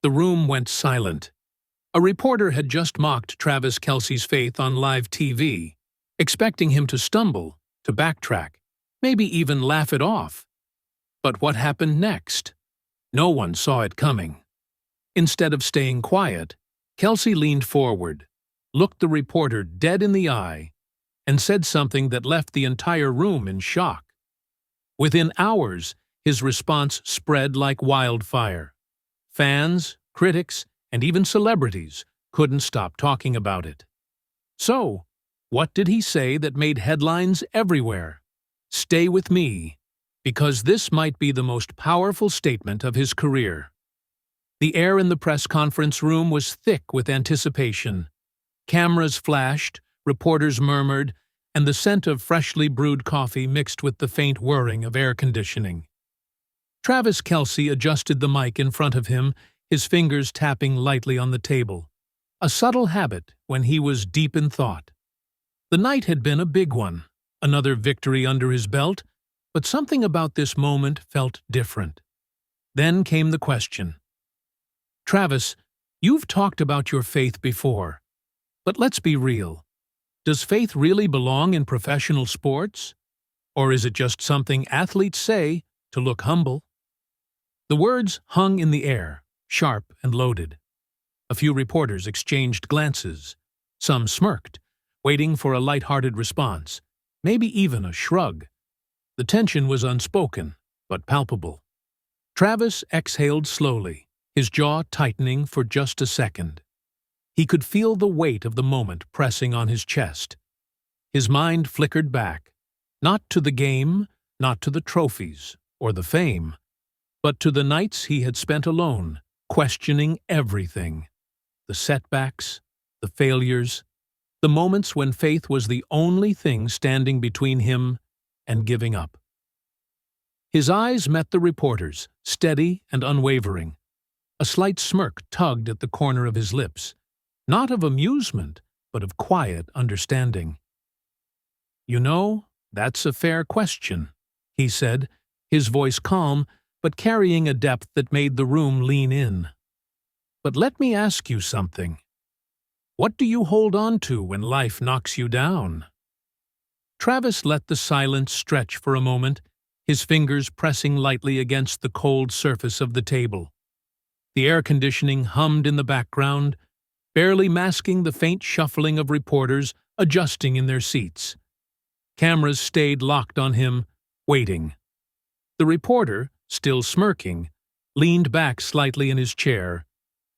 The room went silent. A reporter had just mocked Travis Kelce's faith on live TV, expecting him to stumble, to backtrack, maybe even laugh it off. But what happened next? No one saw it coming. Instead of staying quiet, Kelce leaned forward, looked the reporter dead in the eye, and said something that left the entire room in shock. Within hours, his response spread like wildfire. Fans, critics, and even celebrities couldn't stop talking about it. So, what did he say that made headlines everywhere? Stay with me, because this might be the most powerful statement of his career. The air in the press conference room was thick with anticipation. Cameras flashed, reporters murmured, and the scent of freshly brewed coffee mixed with the faint whirring of air conditioning. Travis Kelce adjusted the mic in front of him, his fingers tapping lightly on the table, a subtle habit when he was deep in thought. The night had been a big one, another victory under his belt, but something about this moment felt different. Then came the question. Travis, you've talked about your faith before, but let's be real. Does faith really belong in professional sports? Or is it just something athletes say to look humble? The words hung in the air, sharp and loaded. A few reporters exchanged glances. Some smirked, waiting for a light-hearted response, maybe even a shrug. The tension was unspoken, but palpable. Travis exhaled slowly, his jaw tightening for just a second. He could feel the weight of the moment pressing on his chest. His mind flickered back, not to the game, not to the trophies or the fame, but to the nights he had spent alone, questioning everything. The setbacks, the failures, the moments when faith was the only thing standing between him and giving up. His eyes met the reporter's, steady and unwavering. A slight smirk tugged at the corner of his lips, not of amusement, but of quiet understanding. "You know, that's a fair question," he said, his voice calm, but carrying a depth that made the room lean in. "But let me ask you something. What do you hold on to when life knocks you down?" Travis let the silence stretch for a moment, his fingers pressing lightly against the cold surface of the table. The air conditioning hummed in the background, barely masking the faint shuffling of reporters adjusting in their seats. Cameras stayed locked on him, waiting. The reporter, still smirking, leaned back slightly in his chair,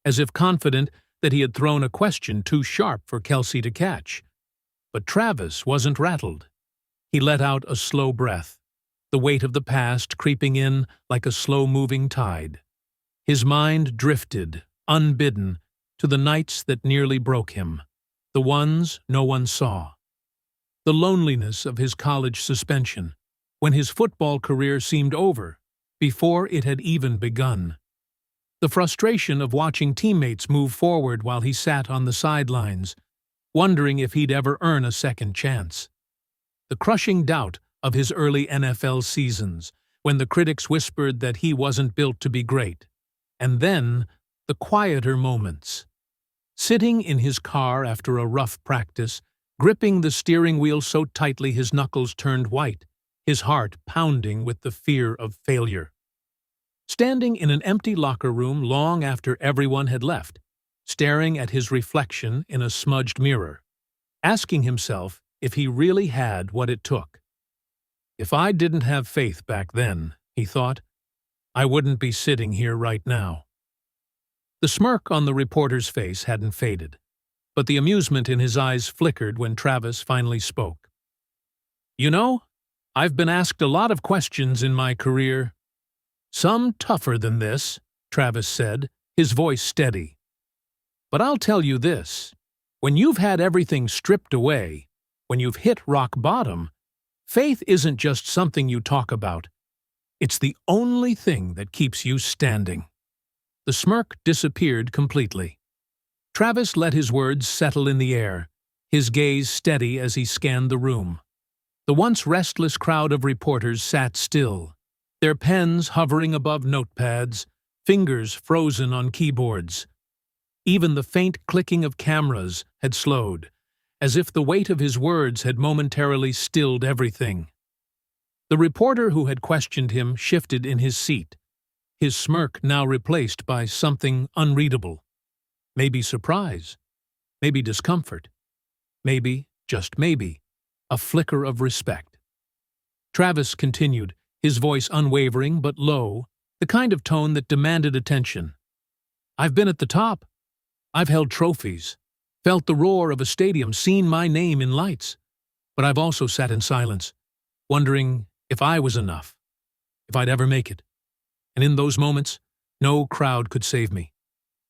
as if confident that he had thrown a question too sharp for Kelce to catch. But Travis wasn't rattled. He let out a slow breath, the weight of the past creeping in like a slow-moving tide. His mind drifted, unbidden, to the nights that nearly broke him, the ones no one saw. The loneliness of his college suspension, when his football career seemed over, before it had even begun. The frustration of watching teammates move forward while he sat on the sidelines, wondering if he'd ever earn a second chance. The crushing doubt of his early NFL seasons, when the critics whispered that he wasn't built to be great. And then, the quieter moments. Sitting in his car after a rough practice, gripping the steering wheel so tightly his knuckles turned white, his heart pounding with the fear of failure. Standing in an empty locker room long after everyone had left, staring at his reflection in a smudged mirror, asking himself if he really had what it took. "If I didn't have faith back then," he thought, "I wouldn't be sitting here right now." The smirk on the reporter's face hadn't faded, but the amusement in his eyes flickered when Travis finally spoke. "You know, I've been asked a lot of questions in my career. Some tougher than this," Travis said, his voice steady. "But I'll tell you this, when you've had everything stripped away, when you've hit rock bottom, faith isn't just something you talk about. It's the only thing that keeps you standing." The smirk disappeared completely. Travis let his words settle in the air, his gaze steady as he scanned the room. The once restless crowd of reporters sat still, their pens hovering above notepads, fingers frozen on keyboards. Even the faint clicking of cameras had slowed, as if the weight of his words had momentarily stilled everything. The reporter who had questioned him shifted in his seat, his smirk now replaced by something unreadable. Maybe surprise, maybe discomfort, maybe, just maybe, a flicker of respect. Travis continued, his voice unwavering but low, the kind of tone that demanded attention. "I've been at the top. I've held trophies, felt the roar of a stadium, seen my name in lights. But I've also sat in silence, wondering if I was enough, if I'd ever make it. And in those moments, no crowd could save me.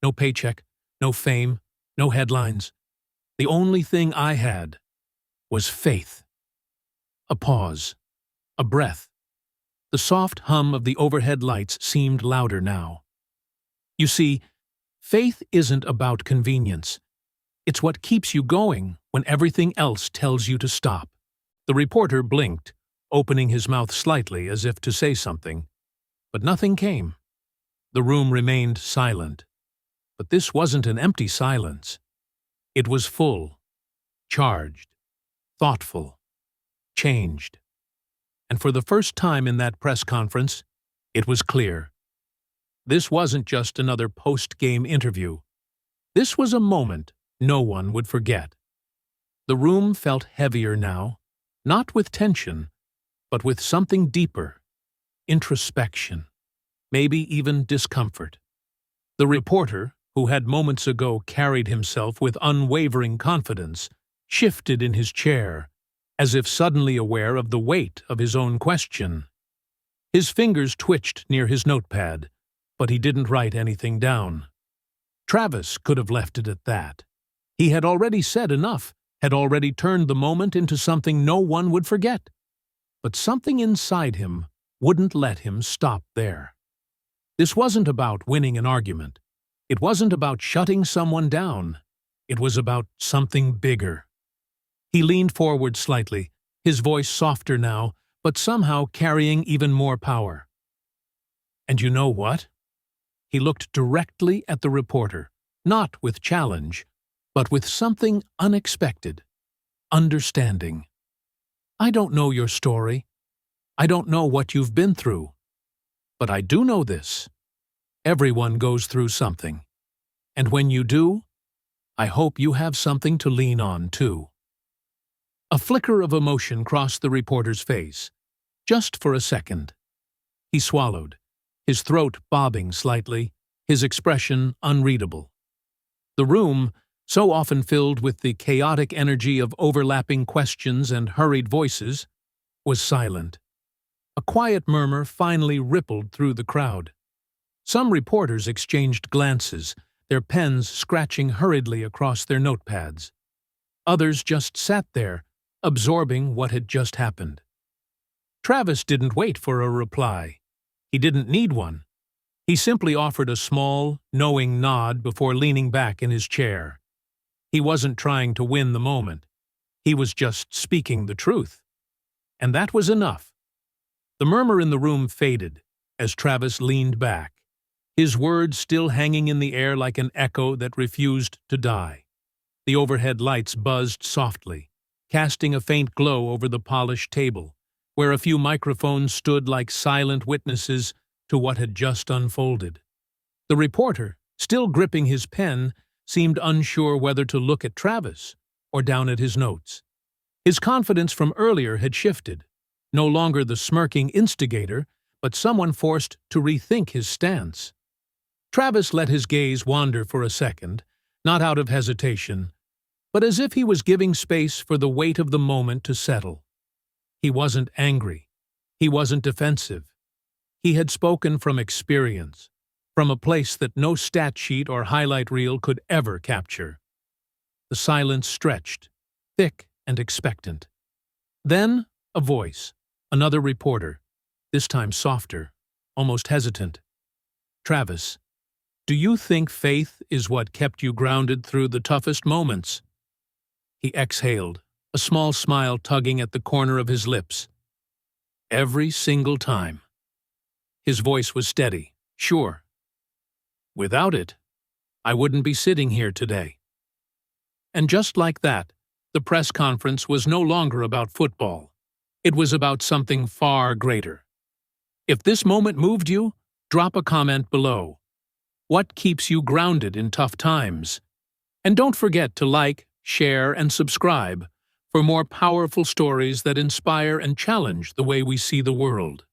No paycheck, no fame, no headlines. The only thing I had was faith." A pause, a breath. The soft hum of the overhead lights seemed louder now. You see, faith isn't about convenience. It's what keeps you going when everything else tells you to stop. The reporter blinked, opening his mouth slightly as if to say something. But nothing came. The room remained silent. But this wasn't an empty silence. It was full, charged, thoughtful, changed. And for the first time in that press conference, it was clear. This wasn't just another post-game interview. This was a moment no one would forget. The room felt heavier now, not with tension, but with something deeper, introspection, maybe even discomfort. The reporter, who had moments ago carried himself with unwavering confidence, shifted in his chair, as if suddenly aware of the weight of his own question. His fingers twitched near his notepad, but he didn't write anything down. Travis could have left it at that. He had already said enough, had already turned the moment into something no one would forget. But something inside him wouldn't let him stop there. This wasn't about winning an argument. It wasn't about shutting someone down. It was about something bigger. He leaned forward slightly, his voice softer now, but somehow carrying even more power. "And you know what?" He looked directly at the reporter, not with challenge, but with something unexpected, understanding. "I don't know your story. I don't know what you've been through. But I do know this. Everyone goes through something. And when you do, I hope you have something to lean on, too." A flicker of emotion crossed the reporter's face, just for a second. He swallowed, his throat bobbing slightly, his expression unreadable. The room, so often filled with the chaotic energy of overlapping questions and hurried voices, was silent. A quiet murmur finally rippled through the crowd. Some reporters exchanged glances, their pens scratching hurriedly across their notepads. Others just sat there, absorbing what had just happened. Travis didn't wait for a reply. He didn't need one. He simply offered a small, knowing nod before leaning back in his chair. He wasn't trying to win the moment. He was just speaking the truth. And that was enough. The murmur in the room faded as Travis leaned back, his words still hanging in the air like an echo that refused to die. The overhead lights buzzed softly, casting a faint glow over the polished table, where a few microphones stood like silent witnesses to what had just unfolded. The reporter, still gripping his pen, seemed unsure whether to look at Travis or down at his notes. His confidence from earlier had shifted, no longer the smirking instigator, but someone forced to rethink his stance. Travis let his gaze wander for a second, not out of hesitation, but as if he was giving space for the weight of the moment to settle. He wasn't angry. He wasn't defensive. He had spoken from experience, from a place that no stat sheet or highlight reel could ever capture. The silence stretched, thick and expectant. Then, a voice, another reporter, this time softer, almost hesitant. "Travis, do you think faith is what kept you grounded through the toughest moments?" He exhaled, a small smile tugging at the corner of his lips. "Every single time." His voice was steady, sure, Without it, I wouldn't be sitting here today." And just like that, the press conference was no longer about football. It was about something far greater. If this moment moved you, drop a comment below. What keeps you grounded in tough times? And don't forget to like, share, and subscribe for more powerful stories that inspire and challenge the way we see the world.